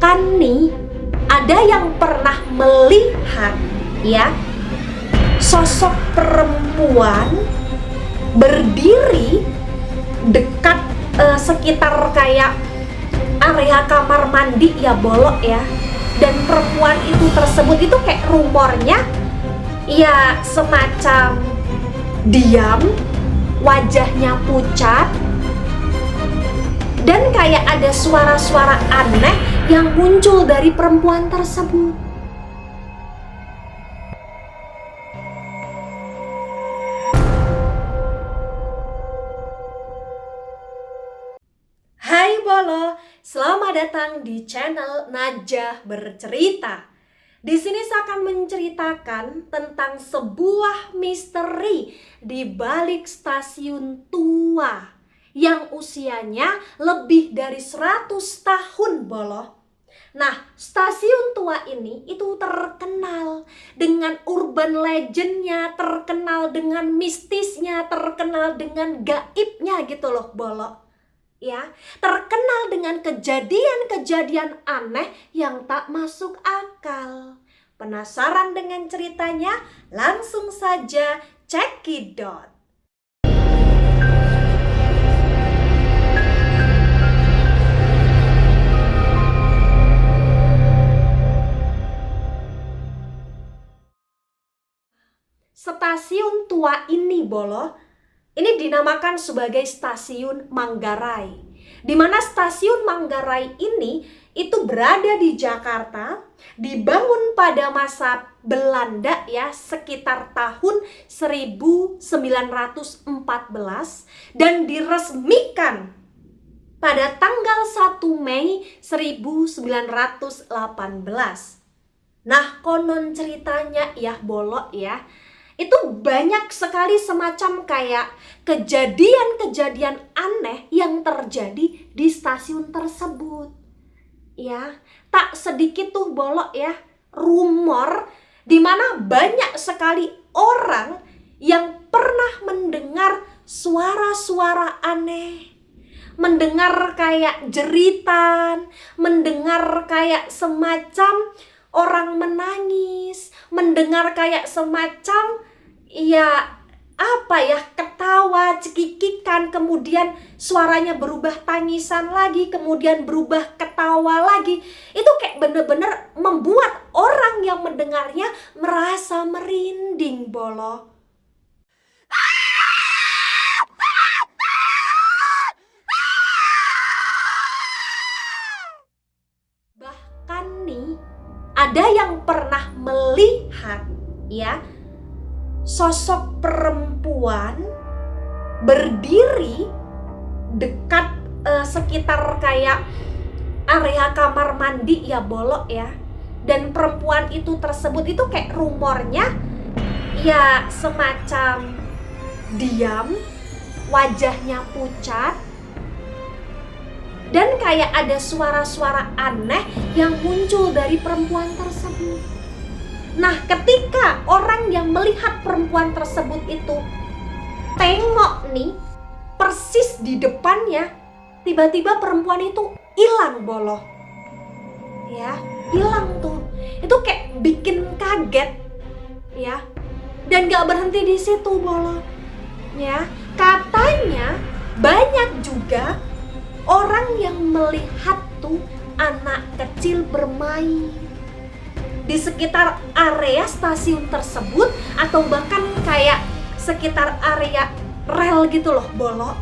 Bahkan nih, ada yang pernah melihat ya sosok perempuan berdiri dekat sekitar kayak area kamar mandi ya bolok ya. Dan perempuan itu tersebut itu kayak rumornya ya semacam diam, wajahnya pucat, dan kayak ada suara-suara aneh yang muncul dari perempuan tersebut. Hai Bolo, selamat datang di channel Najah Bercerita. Di sini saya akan menceritakan tentang sebuah misteri di balik stasiun tua yang usianya lebih dari 100 tahun, Bolo. Nah, stasiun tua ini itu terkenal dengan urban legendnya, terkenal dengan mistisnya, terkenal dengan gaibnya gitu loh, Bolo. Ya, terkenal dengan kejadian-kejadian aneh yang tak masuk akal. Penasaran dengan ceritanya? Langsung saja cekidot. Stasiun tua ini, Bolo, ini dinamakan sebagai Stasiun Manggarai, di mana Stasiun Manggarai ini itu berada di Jakarta, dibangun pada masa Belanda ya, sekitar tahun 1914 dan diresmikan pada tanggal 1 Mei 1918. Nah, konon ceritanya ya, Bolok ya, itu banyak sekali semacam kayak kejadian-kejadian aneh yang terjadi di stasiun tersebut. Ya, tak sedikit tuh Bolok ya, rumor di mana banyak sekali orang yang pernah mendengar suara-suara aneh, mendengar kayak jeritan, mendengar kayak semacam orang menangis, mendengar kayak semacam ya apa ya, ketawa, cekikikan, kemudian suaranya berubah tangisan lagi, kemudian berubah ketawa lagi. Itu kayak bener-bener membuat orang yang mendengarnya merasa merinding, Bolo. Bahkan nih, ada yang pernah melihat ya sosok perempuan berdiri dekat sekitar kayak area kamar mandi ya bolok ya. Dan perempuan itu tersebut itu kayak rumornya ya semacam diam, wajahnya pucat, dan kayak ada suara-suara aneh yang muncul dari perempuan tersebut. Nah, ketika orang yang melihat perempuan tersebut itu tengok nih, persis di depannya, tiba-tiba perempuan itu hilang, Bolo. Ya, hilang tuh. Itu kayak bikin kaget, ya. Dan gak berhenti di situ, Bolo. Ya, katanya banyak juga orang yang melihat tuh anak kecil bermain di sekitar area stasiun tersebut, atau bahkan kayak sekitar area rel gitu loh, Bolo.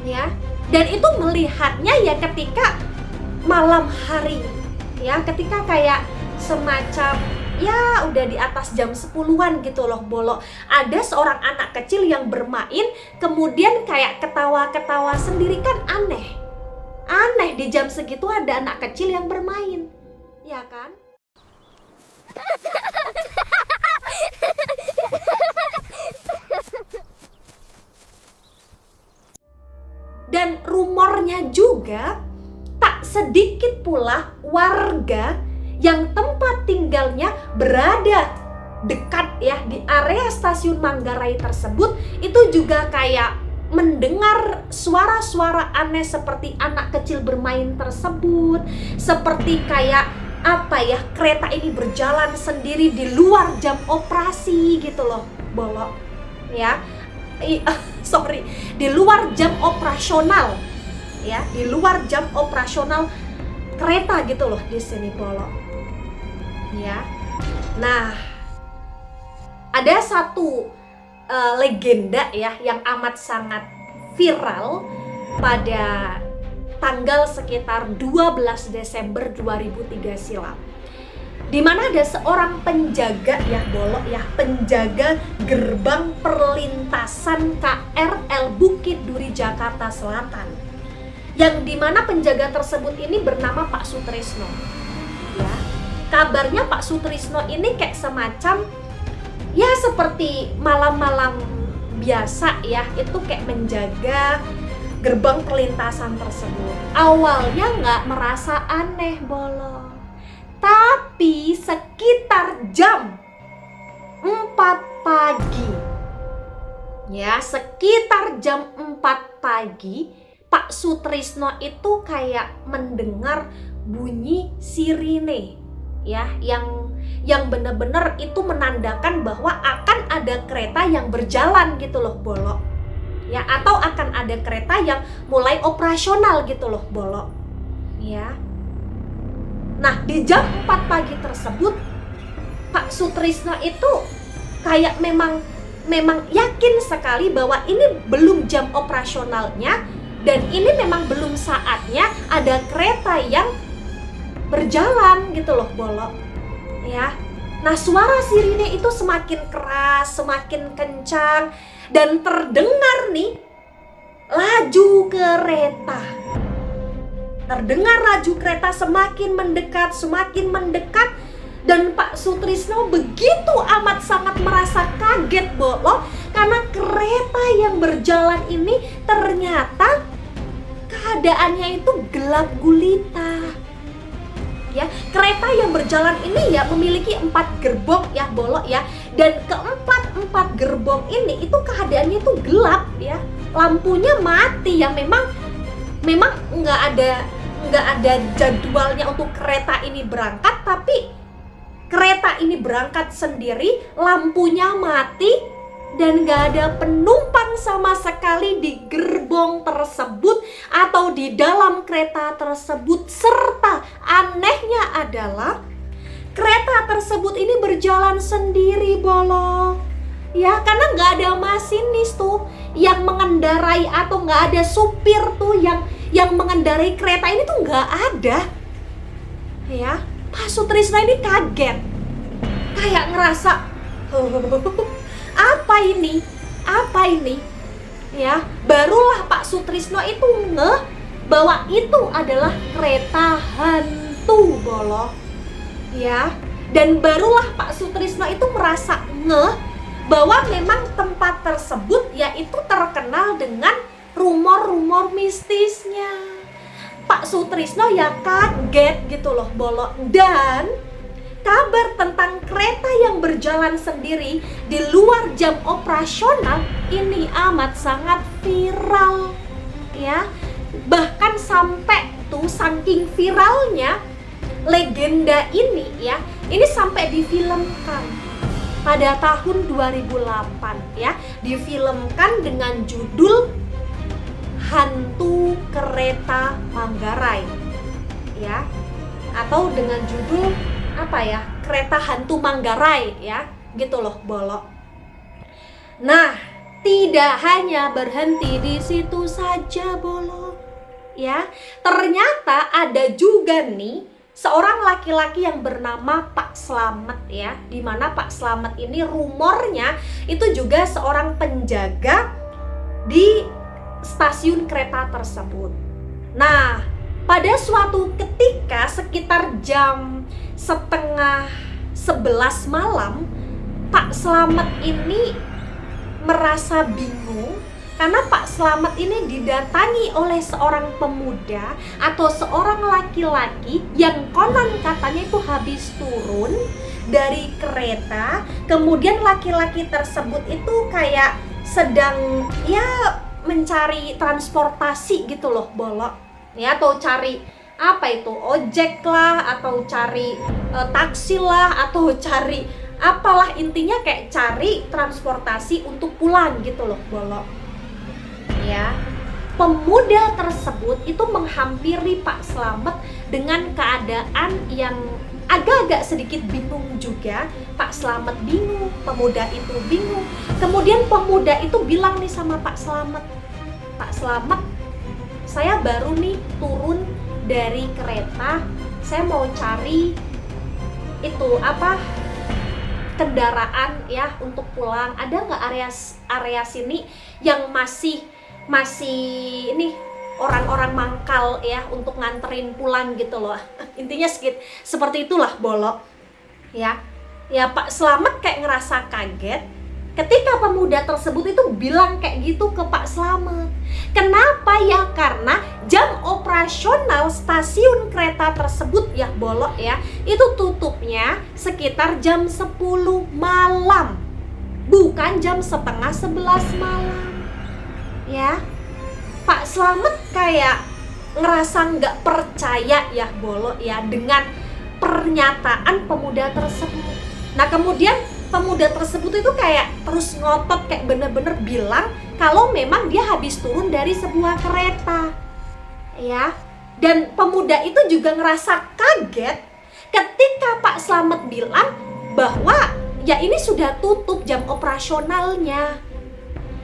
Ya, dan itu melihatnya ya ketika malam hari. Ya, ketika kayak semacam ya udah di atas jam 10-an gitu loh, Bolo. Ada seorang anak kecil yang bermain, kemudian kayak ketawa-ketawa sendiri, kan aneh. Aneh di jam segitu ada anak kecil yang bermain. Ya kan? Dan rumornya juga tak sedikit pula warga yang tempat tinggalnya berada dekat ya di area stasiun Manggarai tersebut itu juga kayak mendengar suara-suara aneh seperti anak kecil bermain tersebut, seperti kayak kereta ini berjalan sendiri di luar jam operasi gitu loh, Bolok. Ya. Di luar jam operasional. Ya, di luar jam operasional kereta gitu loh di sini, Bolok. Ya. Nah, ada satu legenda ya yang amat sangat viral pada tanggal sekitar 12 Desember 2003 silam, di mana ada seorang penjaga ya, Bolok ya, penjaga gerbang perlintasan KRL Bukit Duri Jakarta Selatan, yang dimana penjaga tersebut ini bernama Pak Sutrisno. Ya, kabarnya Pak Sutrisno ini kayak semacam ya seperti malam-malam biasa ya, itu kayak menjaga gerbang perlintasan tersebut. Awalnya nggak merasa aneh, Bolok, tapi sekitar jam 4 pagi ya, sekitar jam 4 pagi Pak Sutrisno itu kayak mendengar bunyi sirine ya, yang benar-benar itu menandakan bahwa akan ada kereta yang berjalan gitu loh, Bolok. Ya, atau akan ada kereta yang mulai operasional gitu loh, Bolok. Ya. Nah, di jam 4 pagi tersebut Pak Sutrisno itu kayak memang yakin sekali bahwa ini belum jam operasionalnya dan ini memang belum saatnya ada kereta yang berjalan gitu loh, Bolok. Ya. Nah, suara sirine itu semakin keras, semakin kencang, dan terdengar nih laju kereta. Terdengar laju kereta semakin mendekat, dan Pak Sutrisno begitu amat sangat merasa kaget, Bolok, karena kereta yang berjalan ini ternyata keadaannya itu gelap gulita. Ya, kereta yang berjalan ini ya memiliki 4 gerbong ya, Bolok ya, dan keempat gerbong ini itu keadaannya itu gelap ya, lampunya mati ya, memang nggak ada jadwalnya untuk kereta ini berangkat, tapi kereta ini berangkat sendiri, lampunya mati, dan gak ada penumpang sama sekali di gerbong tersebut atau di dalam kereta tersebut. Serta anehnya adalah kereta tersebut ini berjalan sendiri, Bolok. Ya, karena gak ada masinis tuh yang mengendarai, atau gak ada supir tuh yang mengendarai kereta ini tuh gak ada. Ya, Pak Sutrisno ini kaget, kayak ngerasa apa ini ya. Barulah Pak Sutrisno itu ngeh bahwa itu adalah kereta hantu, Bolok ya. Dan barulah Pak Sutrisno itu merasa ngeh bahwa memang tempat tersebut yaitu terkenal dengan rumor-rumor mistisnya. Pak Sutrisno ya kaget gitu loh, Bolok. Dan kabar tentang kereta yang berjalan sendiri di luar jam operasional ini amat sangat viral ya. Bahkan sampai tuh saking viralnya legenda ini ya, ini sampai difilmkan pada tahun 2008 ya, difilmkan dengan judul Hantu Kereta Manggarai ya, atau dengan judul Kereta Hantu Manggarai ya, gitu loh, Bolok. Nah, tidak hanya berhenti di situ saja, Bolok ya. Ternyata ada juga nih seorang laki-laki yang bernama Pak Slamet ya, dimana Pak Slamet ini rumornya itu juga seorang penjaga di stasiun kereta tersebut. Nah, pada suatu ketika sekitar jam 10:30 malam, Pak Slamet ini merasa bingung karena Pak Slamet ini didatangi oleh seorang pemuda atau seorang laki-laki yang konon katanya itu habis turun dari kereta. Kemudian laki-laki tersebut itu kayak sedang ya mencari transportasi gitu loh, Bolok. Ya, atau cari apa itu, ojek lah, atau cari taksi lah, atau cari apalah, intinya kayak cari transportasi untuk pulang gitu loh, Bolok. Ya, pemuda tersebut itu menghampiri Pak Slamet dengan keadaan yang agak-agak sedikit bingung juga. Pak Slamet bingung, pemuda itu bingung. Kemudian pemuda itu bilang nih sama Pak Slamet, "Pak Slamet, saya baru nih turun dari kereta, saya mau cari itu apa, kendaraan ya untuk pulang. Ada nggak area sini yang masih ini orang-orang mangkal ya untuk nganterin pulang gitu loh." Intinya seperti itulah, Bolok. Ya Pak Slamet kayak ngerasa kaget ketika pemuda tersebut itu bilang kayak gitu ke Pak Slamet. Kenapa ya? Karena jam operasional stasiun kereta tersebut ya, Bolok ya, itu tutupnya sekitar jam 10 malam, bukan jam setengah 11 malam. Ya, Pak Slamet kayak ngerasa nggak percaya ya, Bolok ya, dengan pernyataan pemuda tersebut. Nah, kemudian pemuda tersebut itu kayak terus ngotot, kayak bener-bener bilang kalau memang dia habis turun dari sebuah kereta. Ya, dan pemuda itu juga ngerasa kaget ketika Pak Slamet bilang bahwa ya ini sudah tutup jam operasionalnya.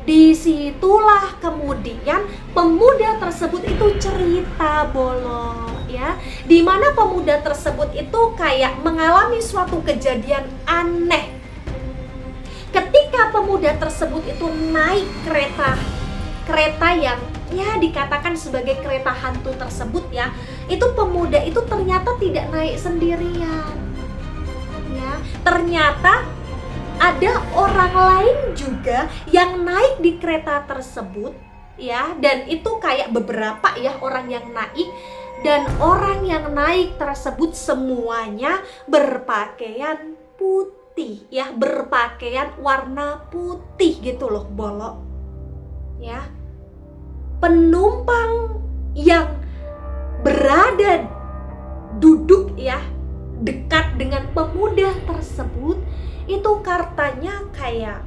Disitulah kemudian pemuda tersebut itu cerita, Bolok ya, dimana pemuda tersebut itu kayak mengalami suatu kejadian aneh ketika pemuda tersebut itu naik kereta yang ya dikatakan sebagai kereta hantu tersebut ya. Itu pemuda itu ternyata tidak naik sendirian ya, ternyata ada orang lain juga yang naik di kereta tersebut ya, dan itu kayak beberapa ya orang yang naik, dan orang yang naik tersebut semuanya berpakaian putih ya, berpakaian warna putih gitu loh, Bolok ya. Penumpang yang berada duduk ya dekat dengan pemuda tersebut itu katanya kayak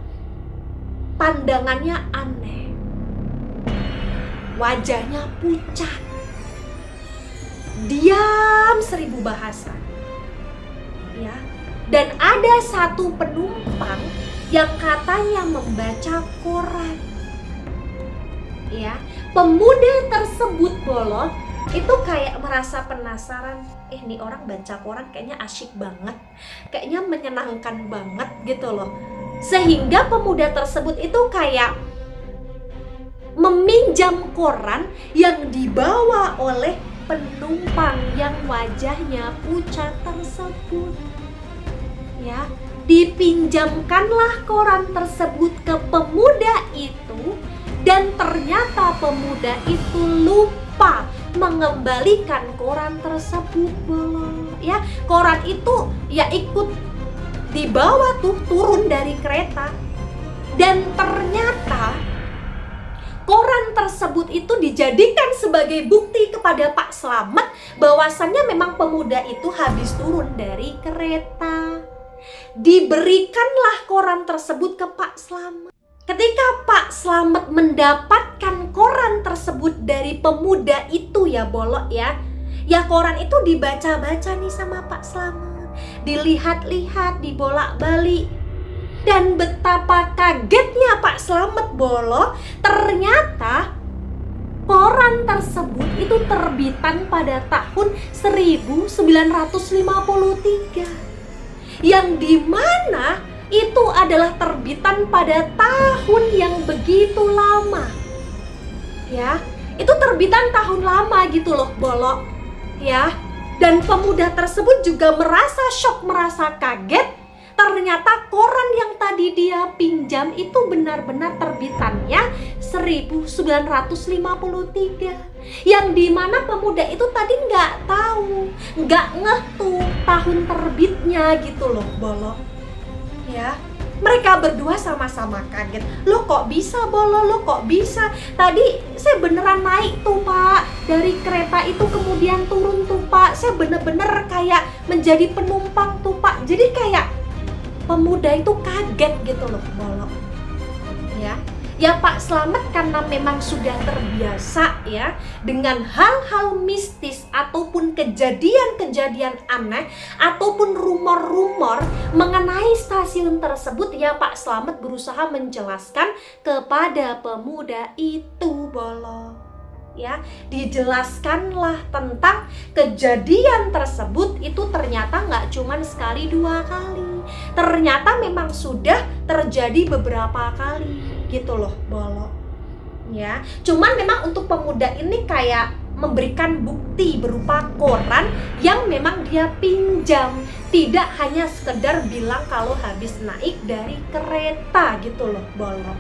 pandangannya aneh, wajahnya pucat, diam 1000 bahasa ya. Dan ada satu penumpang yang katanya membaca koran ya. Pemuda tersebut, Bolok, itu kayak merasa penasaran, nih orang baca koran kayaknya asyik banget, kayaknya menyenangkan banget gitu loh. Sehingga pemuda tersebut itu kayak meminjam koran yang dibawa oleh penumpang yang wajahnya pucat tersebut ya. Dipinjamkanlah koran tersebut ke pemuda itu, dan ternyata pemuda itu lupa mengembalikan koran tersebut, Bolok ya. Koran itu ya ikut dibawa tuh turun dari kereta, dan ternyata koran tersebut itu dijadikan sebagai bukti kepada Pak Slamet bahwasannya memang pemuda itu habis turun dari kereta. Diberikanlah koran tersebut ke Pak Slamet. Ketika Pak Slamet mendapatkan koran tersebut dari pemuda itu ya, Bolok ya, ya koran itu dibaca-baca nih sama Pak Slamet, dilihat-lihat, dibolak-balik. Dan betapa kagetnya Pak Slamet, Bolok, ternyata koran tersebut itu terbitan pada tahun 1953, yang dimana itu adalah terbitan pada tahun yang begitu lama ya. Itu terbitan tahun lama gitu loh, Bolok ya. Dan pemuda tersebut juga merasa shock, merasa kaget. Ternyata koran yang tadi dia pinjam itu benar-benar terbitannya 1953, yang dimana pemuda itu tadi nggak tahu, nggak ngeh tuh tahun terbitnya gitu loh, Bolok ya. Mereka berdua sama-sama kaget. Lo kok bisa Bolo? Lo kok bisa? Tadi saya beneran naik tuh Pak, dari kereta itu kemudian turun tuh Pak. Saya bener-bener kayak menjadi penumpang tuh Pak. Jadi kayak pemuda itu kaget gitu loh Bolo. Ya Pak Slamet karena memang sudah terbiasa ya dengan hal-hal mistis ataupun kejadian-kejadian aneh ataupun rumor-rumor mengenai stasiun tersebut, ya Pak Slamet berusaha menjelaskan kepada pemuda itu Bolo. Ya, dijelaskanlah tentang kejadian tersebut itu ternyata nggak cuma sekali dua kali, ternyata memang sudah terjadi beberapa kali gitu loh Bolo. Ya, cuman memang untuk pemuda ini kayak memberikan bukti berupa koran yang memang dia pinjam, tidak hanya sekedar bilang kalau habis naik dari kereta gitu loh Bolo.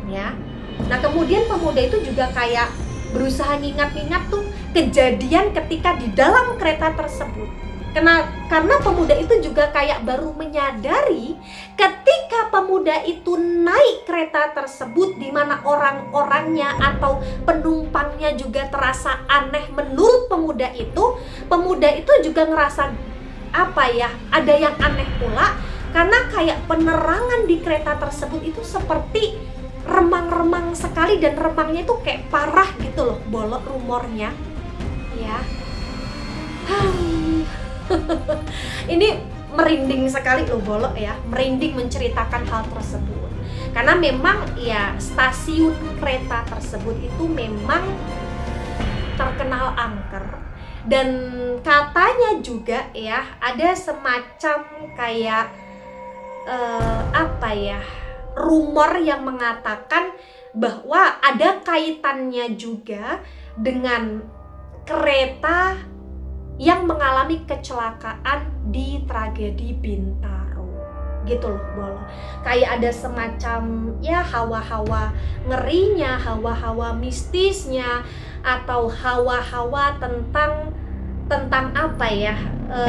Ya. Nah kemudian pemuda itu juga kayak berusaha ngingat-ngingat tuh kejadian ketika di dalam kereta tersebut. Karena pemuda itu juga kayak baru menyadari ketika pemuda itu naik kereta tersebut di mana orang-orangnya atau penumpangnya juga terasa aneh menurut pemuda itu juga ngerasa ada yang aneh pula karena kayak penerangan di kereta tersebut itu seperti remang-remang sekali dan remangnya itu kayak parah gitu loh Bolo rumornya ya. Ini merinding sekali loh Bolo ya, merinding menceritakan hal tersebut karena memang ya stasiun kereta tersebut itu memang terkenal angker dan katanya juga ya ada semacam kayak rumor yang mengatakan bahwa ada kaitannya juga dengan kereta yang mengalami kecelakaan di tragedi Bintaro gitu loh Bolo. Kayak ada semacam ya hawa-hawa ngerinya, hawa-hawa mistisnya atau hawa-hawa tentang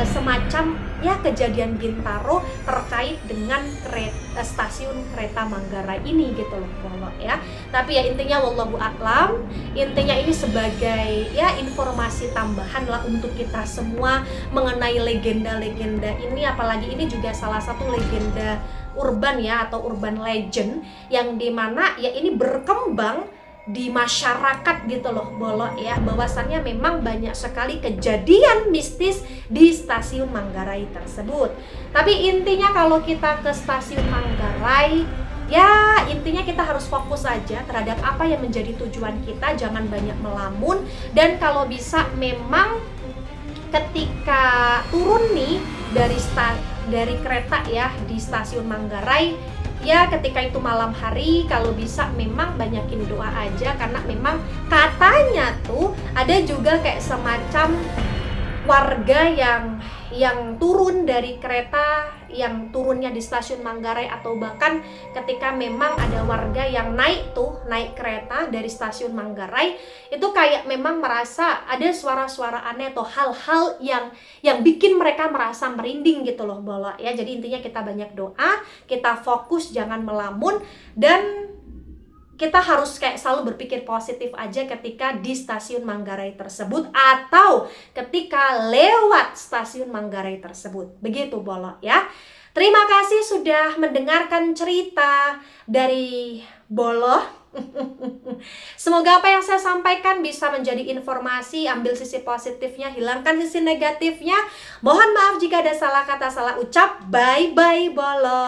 semacam ya kejadian Bintaro terkait dengan stasiun kereta Manggarai ini gitu loh Bolo ya. Tapi ya intinya wallahu a'lam, intinya ini sebagai ya informasi tambahan lah untuk kita semua mengenai legenda-legenda ini, apalagi ini juga salah satu legenda urban ya atau urban legend yang dimana ya ini berkembang di masyarakat gitu loh Bolo ya, bahwasannya memang banyak sekali kejadian mistis di stasiun Manggarai tersebut. Tapi intinya kalau kita ke stasiun Manggarai ya intinya kita harus fokus saja terhadap apa yang menjadi tujuan kita, jangan banyak melamun, dan kalau bisa memang ketika turun nih dari kereta ya di stasiun Manggarai ya ketika itu malam hari kalau bisa memang banyakin doa aja, karena memang katanya tuh ada juga kayak semacam warga yang turun dari kereta, yang turunnya di stasiun Manggarai, atau bahkan ketika memang ada warga yang naik kereta dari stasiun Manggarai itu kayak memang merasa ada suara-suara aneh atau hal-hal yang bikin mereka merasa merinding gitu loh Bolo ya. Jadi intinya kita banyak doa, kita fokus jangan melamun, dan kita harus kayak selalu berpikir positif aja ketika di stasiun Manggarai tersebut atau ketika lewat stasiun Manggarai tersebut. Begitu Bolo ya. Terima kasih sudah mendengarkan cerita dari Bolo. Semoga apa yang saya sampaikan bisa menjadi informasi, ambil sisi positifnya, hilangkan sisi negatifnya. Mohon maaf jika ada salah kata, salah ucap. Bye bye Bolo.